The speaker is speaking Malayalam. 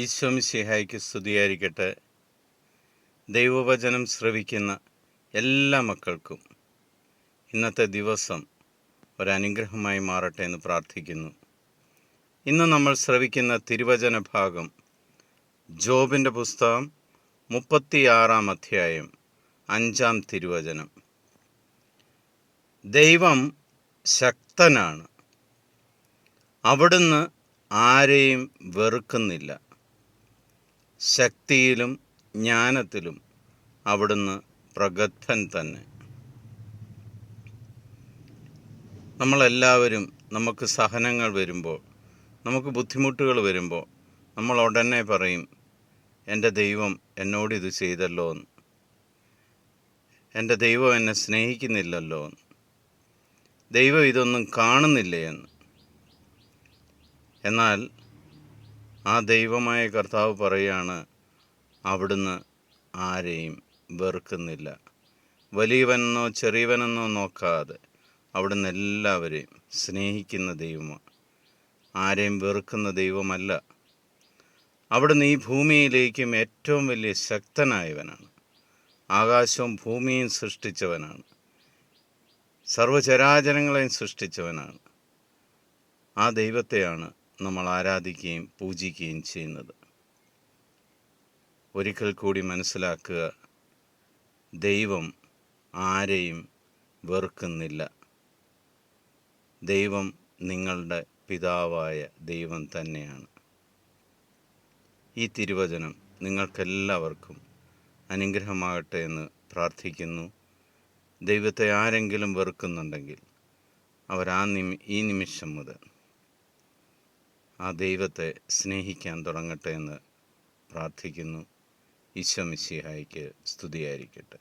ഈശോ മിശിഹായ്ക്ക് സ്തുതിയായിരിക്കട്ടെ. ദൈവവചനം ശ്രവിക്കുന്ന എല്ലാ മക്കൾക്കും ഇന്നത്തെ ദിവസം ഒരനുഗ്രഹമായി മാറട്ടെ എന്ന് പ്രാർത്ഥിക്കുന്നു. ഇന്ന് നമ്മൾ ശ്രവിക്കുന്ന തിരുവചന ഭാഗം ജോബിൻ്റെ പുസ്തകം 36 അധ്യായം 5 തിരുവചനം. ദൈവം ശക്തനാണ്, അവിടുന്ന് ആരെയും വെറുക്കുന്നില്ല. ശക്തിയിലും ജ്ഞാനത്തിലും അവിടുന്ന് പ്രഗത്ഭൻ തന്നെ. നമ്മളെല്ലാവരും നമുക്ക് സഹനങ്ങൾ വരുമ്പോൾ, നമുക്ക് ബുദ്ധിമുട്ടുകൾ വരുമ്പോൾ നമ്മൾ ഉടനെ പറയും, എൻ്റെ ദൈവം എന്നോടിത് ചെയ്തല്ലോ എന്ന്, എൻ്റെ ദൈവം എന്നെ സ്നേഹിക്കുന്നില്ലല്ലോ എന്ന്, ദൈവം ഇതൊന്നും കാണുന്നില്ലേ എന്ന്. എന്നാൽ ആ ദൈവമായ കർത്താവ് പറയുകയാണ്, അവിടുന്ന് ആരെയും വെറുക്കുന്നില്ല. വലിയവനെന്നോ ചെറിയവനെന്നോ നോക്കാതെ അവിടുന്ന് എല്ലാവരെയും സ്നേഹിക്കുന്ന ദൈവമാണ്. ആരെയും വെറുക്കുന്ന ദൈവമല്ല. അവിടുന്ന് ഈ ഭൂമിയിലേക്കും ഏറ്റവും വലിയ ശക്തനായവനാണ്. ആകാശവും ഭൂമിയും സൃഷ്ടിച്ചവനാണ്. സർവ്വചരാചരങ്ങളെയും സൃഷ്ടിച്ചവനാണ്. ആ ദൈവത്തെയാണ് നമ്മൾ ആരാധിക്കുകയും പൂജിക്കുകയും ചെയ്യുന്നത്. ഒരിക്കൽ കൂടി മനസ്സിലാക്കുക, ദൈവം ആരെയും വെറുക്കുന്നില്ല. ദൈവം നിങ്ങളുടെ പിതാവായ ദൈവം തന്നെയാണ്. ഈ തിരുവചനം നിങ്ങൾക്കെല്ലാവർക്കും അനുഗ്രഹമാകട്ടെ എന്ന് പ്രാർത്ഥിക്കുന്നു. ദൈവത്തെ ആരെങ്കിലും വെറുക്കുന്നുണ്ടെങ്കിൽ അവർ ഈ നിമിഷം മുതൽ ആ ദൈവത്തെ സ്നേഹിക്കാൻ തുടങ്ങട്ടെ എന്ന് പ്രാർത്ഥിക്കുന്നു. ഈശോ മിശിഹായ്ക്ക് സ്തുതിയായിരിക്കട്ടെ.